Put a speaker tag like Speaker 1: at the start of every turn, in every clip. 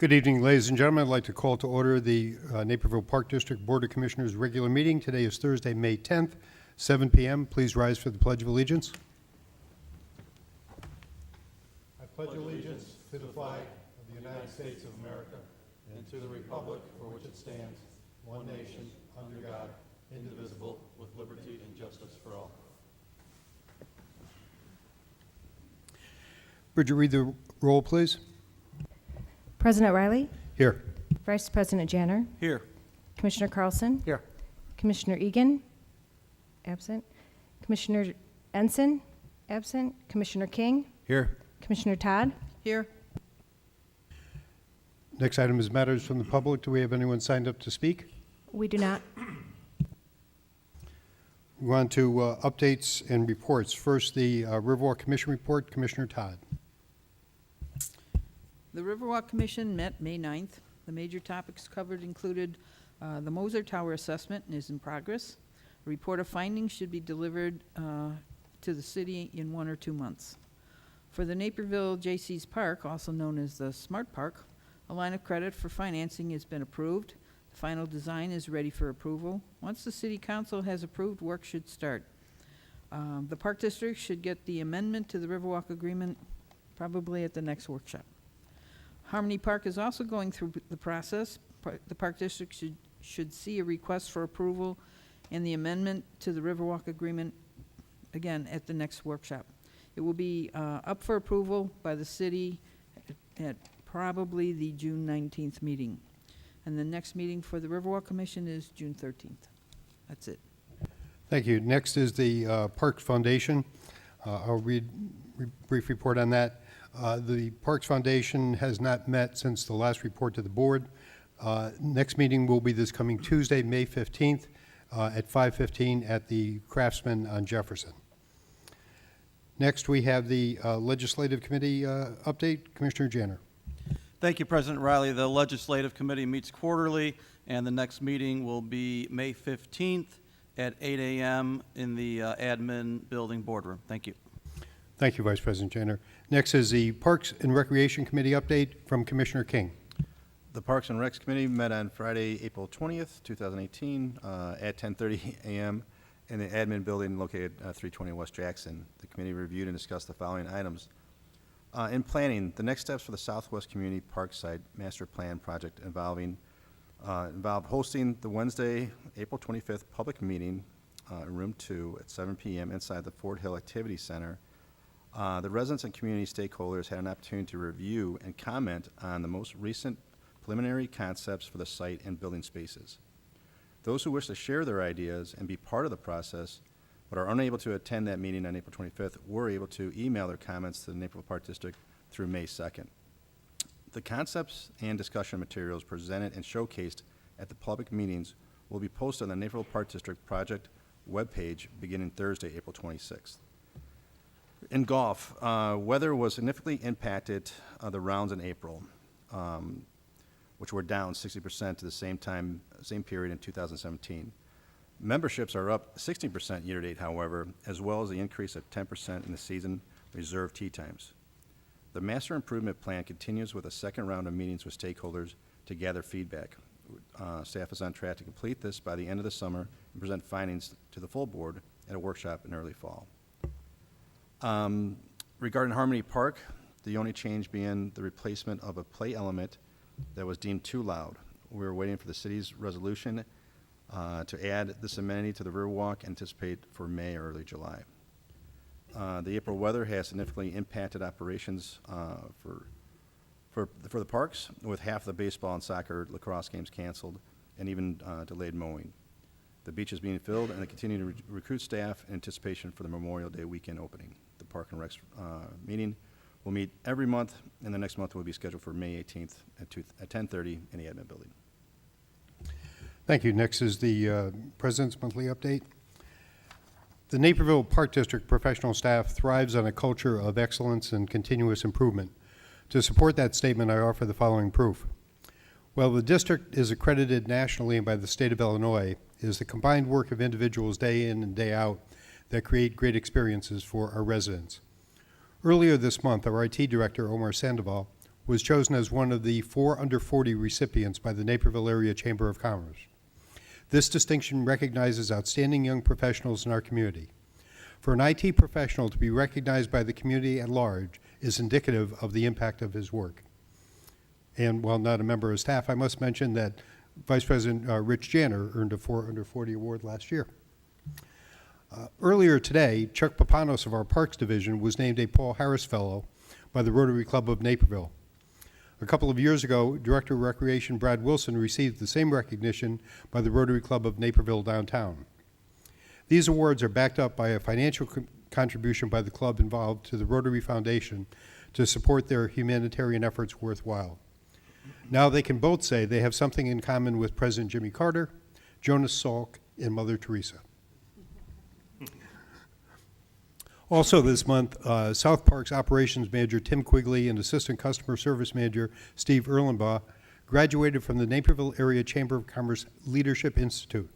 Speaker 1: Good evening, ladies and gentlemen. I'd like to call to order the Naperville Park District Board of Commissioners regular meeting. Today is Thursday, May 10th, 7 p.m. Please rise for the Pledge of Allegiance. I pledge allegiance to the flag of the United States of America and to the republic for which it stands, one nation, under God, indivisible, with liberty and justice for all. Bridget, read the roll, please.
Speaker 2: President Riley?
Speaker 1: Here.
Speaker 2: Vice President Janner?
Speaker 3: Here.
Speaker 2: Commissioner Carlson?
Speaker 3: Here.
Speaker 2: Commissioner Egan? Absent. Commissioner Ensign? Absent. Commissioner King?
Speaker 3: Here.
Speaker 2: Commissioner Todd?
Speaker 3: Here.
Speaker 1: Next item is matters from the public. Do we have anyone signed up to speak?
Speaker 2: We do not.
Speaker 1: We're on to updates and reports. First, the Riverwalk Commission report. Commissioner Todd.
Speaker 4: The Riverwalk Commission met May 9th. The major topics covered included the Moser Tower assessment and is in progress. A report of findings should be delivered to the city in 1 or 2 months. For the Naperville J.C.'s Park, also known as the Smart Park, a line of credit for financing has been approved. The final design is ready for approval. Once the City Council has approved, work should start. The Park District should get the amendment to the Riverwalk agreement probably at the next workshop. Harmony Park is also going through the process. The Park District should see a request for approval and the amendment to the Riverwalk agreement, again, at the next workshop. It will be up for approval by the city at probably the June 19th meeting. And the next meeting for the Riverwalk Commission is June 13th. That's it.
Speaker 1: Thank you. Next is the Parks Foundation. I'll read a brief report on that. The Parks Foundation has not met since the last report to the board. Next meeting will be this coming Tuesday, May 15th at 5:15 at the Craftsman on Jefferson. Next, we have the Legislative Committee update. Commissioner Janner.
Speaker 3: Thank you, President Riley. The Legislative Committee meets quarterly, and the next meeting will be May 15th at 8 a.m. in the admin building boardroom. Thank you.
Speaker 1: Thank you, Vice President Janner. Next is the Parks and Recreation Committee update from Commissioner King.
Speaker 5: The Parks and Recs Committee met on Friday, April 20th, 2018 at 10:30 a.m. in the admin building located 320 West Jackson. The committee reviewed and discussed the following items. In planning, the next steps for the Southwest Community Park Site Master Plan project involved hosting the Wednesday, April 25th public meeting in room 2 at 7 p.m. inside the Fort Hill Activity Center. The residents and community stakeholders had an opportunity to review and comment on the most recent preliminary concepts for the site and building spaces. Those who wish to share their ideas and be part of the process but are unable to attend that meeting on April 25th were able to email their comments to the Naperville Park District through May 2nd. The concepts and discussion materials presented and showcased at the public meetings will be posted on the Naperville Park District project webpage beginning Thursday, April 26th. In golf, weather was significantly impacted the rounds in April, which were down 60% to the same period in 2017. Memberships are up 16% year-to-date, however, as well as the increase of 10% in the season reserve tee times. The Master Improvement Plan continues with a second round of meetings with stakeholders to gather feedback. Staff is on track to complete this by the end of the summer and present findings to the full board at a workshop in early fall. Regarding Harmony Park, the only change being the replacement of a play element that was deemed too loud. We're waiting for the city's resolution to add this amenity to the Riverwalk, anticipate for May or early July. The April weather has significantly impacted operations for the parks, with half the baseball and soccer lacrosse games canceled and even delayed mowing. The beach is being filled and they continue to recruit staff in anticipation for the Memorial Day weekend opening. The Park and Recs meeting will meet every month, and the next month will be scheduled for May 18th at 10:30 in the admin building.
Speaker 1: Thank you. Next is the President's Monthly Update. The Naperville Park District professional staff thrives on a culture of excellence and continuous improvement. To support that statement, I offer the following proof. While the district is accredited nationally and by the state of Illinois, it is the combined work of individuals day in and day out that create great experiences for our residents. Earlier this month, our IT director, Omar Sandoval, was chosen as one of the 4 under 40 recipients by the Naperville Area Chamber of Commerce. This distinction recognizes outstanding young professionals in our community. For an IT professional to be recognized by the community at large is indicative of the impact of his work. And while not a member of staff, I must mention that Vice President Rich Janner earned a 4 under 40 award last year. Earlier today, Chuck Papanos of our Parks Division was named a Paul Harris Fellow by the Rotary Club of Naperville. A couple of years ago, Director of Recreation Brad Wilson received the same recognition by the Rotary Club of Naperville Downtown. These awards are backed up by a financial contribution by the club involved to the Rotary Foundation to support their humanitarian efforts worthwhile. Now they can both say they have something in common with President Jimmy Carter, Jonas Salk, and Mother Teresa. Also this month, South Park's Operations Manager Tim Quigley and Assistant Customer Service Manager Steve Erlenbaugh graduated from the Naperville Area Chamber of Commerce Leadership Institute.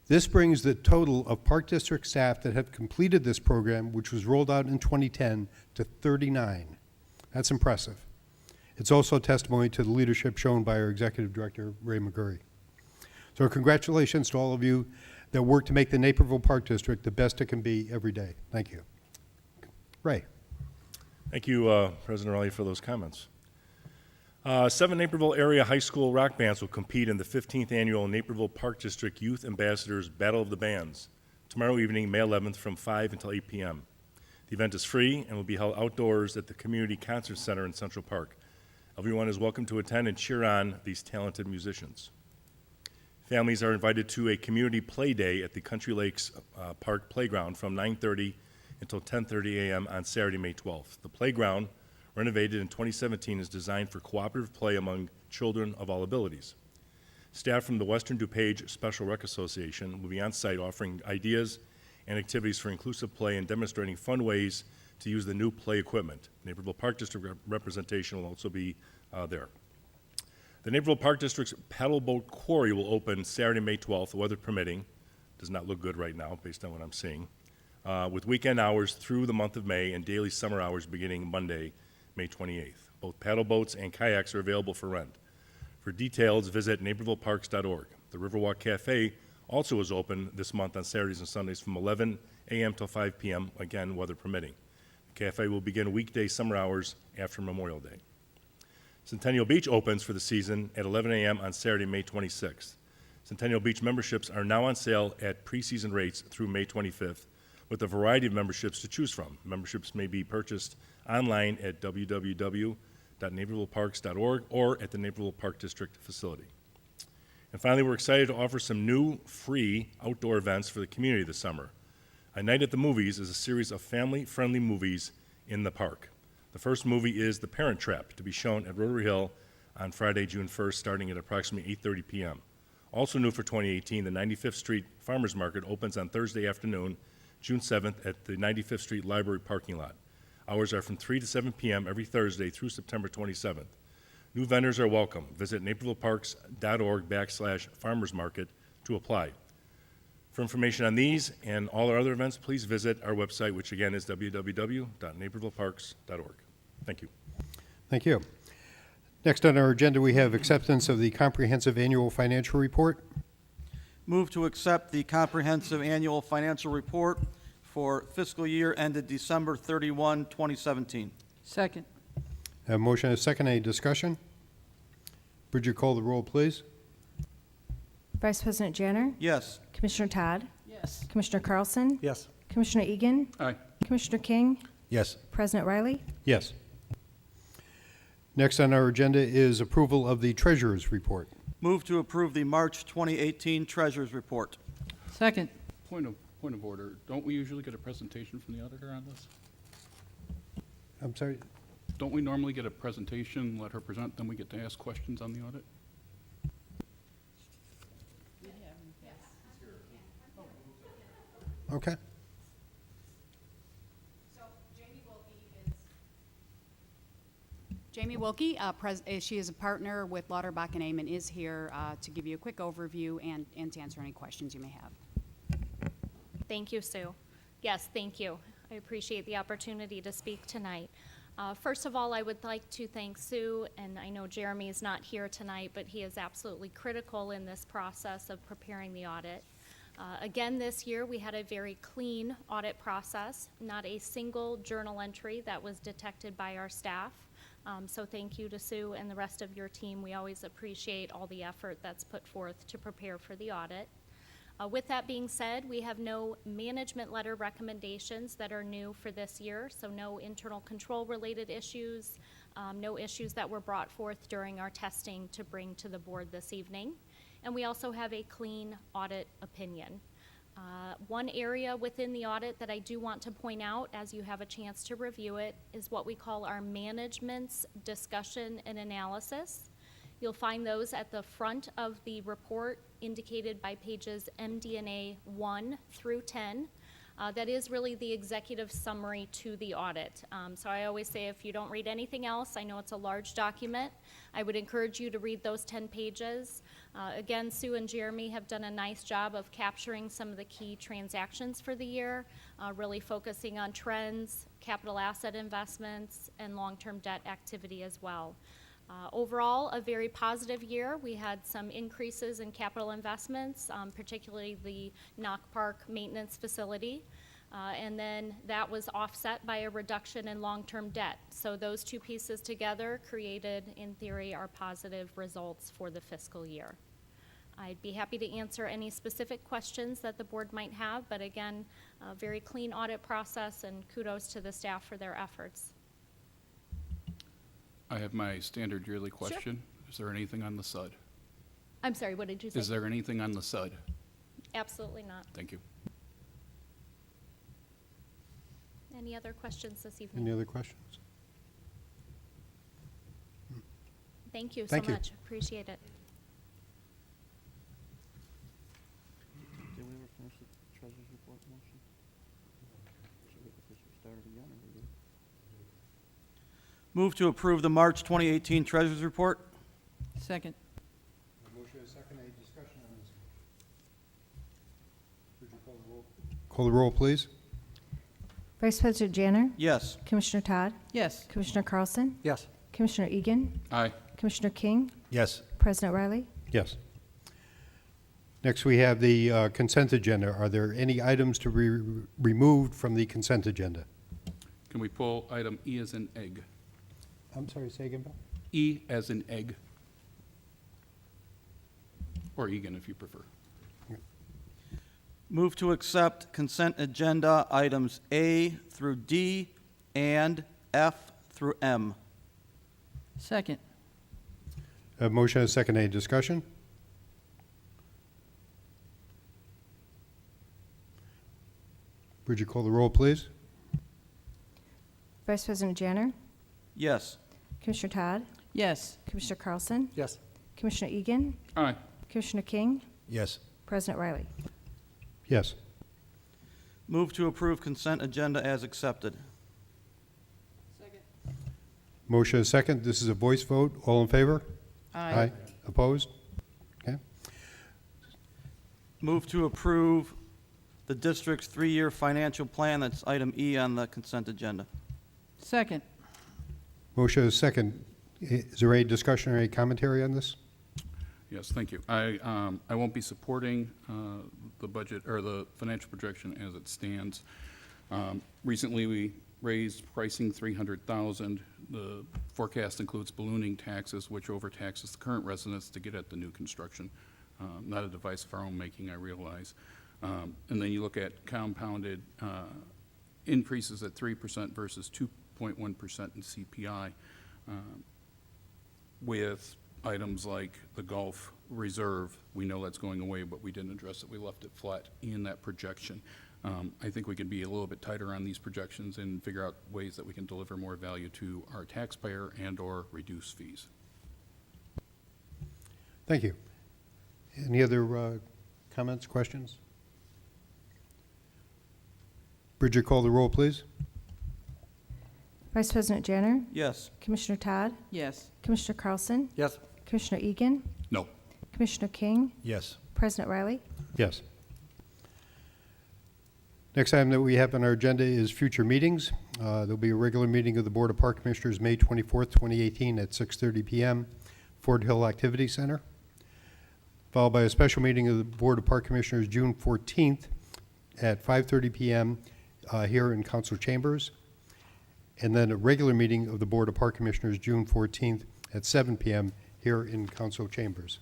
Speaker 1: This brings the total of Park District staff that have completed this program, which was rolled out in 2010, to 39. That's impressive. It's also a testimony to the leadership shown by our Executive Director, Ray McGurry. So congratulations to all of you that work to make the Naperville Park District the best it can be every day. Thank you. Ray.
Speaker 6: Thank you, President Riley, for those comments. 7 Naperville area high school rock bands will compete in the 15th annual Naperville Park District Youth Ambassadors Battle of the Bands tomorrow evening, May 11th, from 5 until 8 p.m. The event is free and will be held outdoors at the Community Concert Center in Central Park. Everyone is welcome to attend and cheer on these talented musicians. Families are invited to a community play day at the Country Lakes Park Playground from 9:30 until 10:30 a.m. on Saturday, May 12th. The playground, renovated in 2017, is designed for cooperative play among children of all abilities. Staff from the Western DuPage Special Rec Association will be on site offering ideas and activities for inclusive play and demonstrating fun ways to use the new play equipment. Naperville Park District representation will also be there. The Naperville Park District's paddleboat quarry will open Saturday, May 12th, weather permitting. Does not look good right now based on what I'm seeing. With weekend hours through the month of May and daily summer hours beginning Monday, May 28th. Both paddle boats and kayaks are available for rent. For details, visit napervilleparks.org. The Riverwalk Cafe also is open this month on Saturdays and Sundays from 11 a.m. till 5 p.m., again, weather permitting. The cafe will begin weekday summer hours after Memorial Day. Centennial Beach opens for the season at 11 a.m. on Saturday, May 26th. Centennial Beach memberships are now on sale at preseason rates through May 25th, with a variety of memberships to choose from. Memberships may be purchased online at www.napervilleparks.org or at the Naperville Park District facility. And finally, we're excited to offer some new free outdoor events for the community this summer. A Night at the Movies is a series of family-friendly movies in the park. The first movie is The Parent Trap, to be shown at Rotary Hill on Friday, June 1st, starting at approximately 8:30 p.m. Also new for 2018, the 95th Street Farmers Market opens on Thursday afternoon, June 7th, at the 95th Street Library parking lot. Hours are from 3 to 7 p.m. every Thursday through September 27th. New vendors are welcome. Visit napervilleparks.org/farmersmarket to apply. For information on these and all our other events, please visit our website, which again is www.napervilleparks.org. Thank you.
Speaker 1: Thank you. Next on our agenda, we have acceptance of the comprehensive annual financial report.
Speaker 3: Move to accept the comprehensive annual financial report for fiscal year ended December 31, 2017.
Speaker 4: Second.
Speaker 1: Have a motion and a second. Any discussion? Bridget, call the roll, please.
Speaker 2: Vice President Janner,
Speaker 3: Yes.
Speaker 2: Commissioner Todd,
Speaker 4: Yes.
Speaker 2: Commissioner Carlson,
Speaker 7: Yes.
Speaker 2: Commissioner Egan,
Speaker 7: Aye.
Speaker 2: Commissioner King,
Speaker 5: Yes.
Speaker 2: President Riley.
Speaker 1: Yes. Next on our agenda is approval of the treasurer's report.
Speaker 3: Move to approve the March 2018 Treasurers Report.
Speaker 4: Second.
Speaker 7: Point of order. Don't we usually get a presentation from the auditor on this?
Speaker 1: I'm sorry?
Speaker 7: Don't we normally get a presentation, let her present, then we get to ask questions on the audit?
Speaker 1: Okay.
Speaker 8: Jamie Wilkie, she is a partner with Lauterbach and Amon, is here to give you a quick overview and to answer any questions you may have.
Speaker 9: Thank you, Sue. Yes, thank you. I appreciate the opportunity to speak tonight. First of all, I would like to thank Sue, and I know Jeremy is not here tonight, but he is absolutely critical in this process of preparing the audit. Again, this year, we had a very clean audit process, not a single journal entry that was detected by our staff. So thank you to Sue and the rest of your team. We always appreciate all the effort that's put forth to prepare for the audit. With that being said, we have no management letter recommendations that are new for this year, so no internal control related issues, no issues that were brought forth during our testing to bring to the board this evening. And we also have a clean audit opinion. One area within the audit that I do want to point out, as you have a chance to review it, is what we call our management's discussion and analysis. You'll find those at the front of the report indicated by pages MD&A 1 through 10. That is really the executive summary to the audit. So I always say if you don't read anything else, I know it's a large document, I would encourage you to read those 10 pages. Again, Sue and Jeremy have done a nice job of capturing some of the key transactions for the year, really focusing on trends, capital asset investments, and long-term debt activity as well. Overall, a very positive year. We had some increases in capital investments, particularly the Knock Park maintenance facility. And then that was offset by a reduction in long-term debt. So those two pieces together created, in theory, our positive results for the fiscal year. I'd be happy to answer any specific questions that the board might have, but again, a very clean audit process, and kudos to the staff for their efforts.
Speaker 7: I have my standard yearly question. Is there anything on the SUD?
Speaker 9: I'm sorry, what did you say?
Speaker 7: Is there anything on the SUD?
Speaker 9: Absolutely not.
Speaker 7: Thank you.
Speaker 9: Any other questions this evening?
Speaker 1: Any other questions?
Speaker 9: Thank you so
Speaker 1: Thank you.
Speaker 9: much. Appreciate it.
Speaker 3: Did we ever finish the treasurer's report motion? Should we start it again, or we good? Move to approve the March 2018 treasurer's report.
Speaker 4: Second.
Speaker 1: Motion is second. Any discussion on this? Would you call the roll? Call the roll, please.
Speaker 2: Vice President Janner,
Speaker 3: Yes.
Speaker 2: Commissioner Todd,
Speaker 4: Yes.
Speaker 2: Commissioner Carlson,
Speaker 3: Yes.
Speaker 2: Commissioner Egan,
Speaker 7: Aye.
Speaker 2: Commissioner King,
Speaker 5: Yes.
Speaker 2: President Riley.
Speaker 1: Yes. Next, we have the consent agenda. Are there any items to be removed from the consent agenda?
Speaker 7: Can we pull item E as in egg?
Speaker 1: I'm sorry, say again, Bill?
Speaker 7: E as in egg. Or Egan, if you prefer.
Speaker 3: Move to accept consent agenda items A through D and F through M.
Speaker 4: Second.
Speaker 1: Motion is second. Any discussion? Would you call the roll, please?
Speaker 2: Vice President Janner,
Speaker 3: Yes.
Speaker 2: Commissioner Todd,
Speaker 4: Yes.
Speaker 2: Commissioner Carlson,
Speaker 3: Yes.
Speaker 2: Commissioner Egan,
Speaker 7: Aye.
Speaker 2: Commissioner King,
Speaker 5: Yes.
Speaker 2: President Riley.
Speaker 1: Yes.
Speaker 3: Move to approve consent agenda as accepted.
Speaker 1: Motion is second. This is a voice vote. All in favor?
Speaker 4: Aye.
Speaker 1: Opposed? Okay.
Speaker 3: Move to approve the district's 3-year financial plan. That's item E on the consent agenda.
Speaker 4: Second.
Speaker 1: Motion is second. Is there any discussion or any commentary on this?
Speaker 7: Yes, thank you. I won't be supporting the budget or the financial projection as it stands. Recently, we raised pricing $300,000. The forecast includes ballooning taxes, which overtaxes the current residents to get at the new construction. Not a device of our own making, I realize. And then you look at compounded increases at 3% versus 2.1% in CPI, with items like the Gulf Reserve. We know that's going away, but we didn't address it. We left it flat in that projection. I think we can be a little bit tighter on these projections and figure out ways that we can deliver more value to our taxpayer and/or reduce fees.
Speaker 1: Thank you. Any other comments, questions? Bridget, call the roll, please.
Speaker 2: Vice President Janner,
Speaker 3: Yes.
Speaker 2: Commissioner Todd,
Speaker 4: Yes.
Speaker 2: Commissioner Carlson,
Speaker 3: Yes.
Speaker 2: Commissioner Egan,
Speaker 7: No.
Speaker 2: Commissioner King,
Speaker 5: Yes.
Speaker 2: President Riley.
Speaker 1: Yes. Next item that we have on our agenda is future meetings. There'll be a regular meeting of the Board of Park Commissioners, May 24th, 2018, at 6:30 PM, Fort Hill Activity Center, followed by a special meeting of the Board of Park Commissioners, June 14th, at 5:30 PM here in council chambers, and then a regular meeting of the Board of Park Commissioners, June 14th, at 7 PM here in council chambers.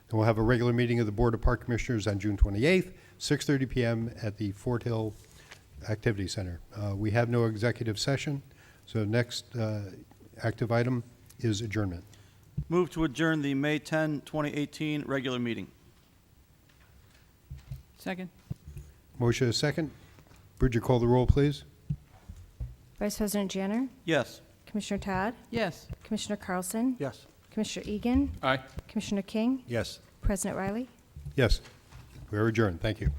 Speaker 1: Then we'll have a regular meeting of the Board of Park Commissioners on June 28th, 6:30 PM at the Fort Hill Activity Center. We have no executive session, so next active item is adjournment.
Speaker 3: Move to adjourn the May 10, 2018 regular meeting.
Speaker 4: Second.
Speaker 1: Motion is second. Bridget, call the roll, please.
Speaker 2: Vice President Janner,
Speaker 3: Yes.
Speaker 2: Commissioner Todd,
Speaker 4: Yes.
Speaker 2: Commissioner Carlson,
Speaker 5: Yes.
Speaker 2: Commissioner Egan,
Speaker 7: Aye.
Speaker 2: Commissioner King,
Speaker 5: Yes.
Speaker 2: President Riley.
Speaker 1: Yes, we are adjourned. Thank you.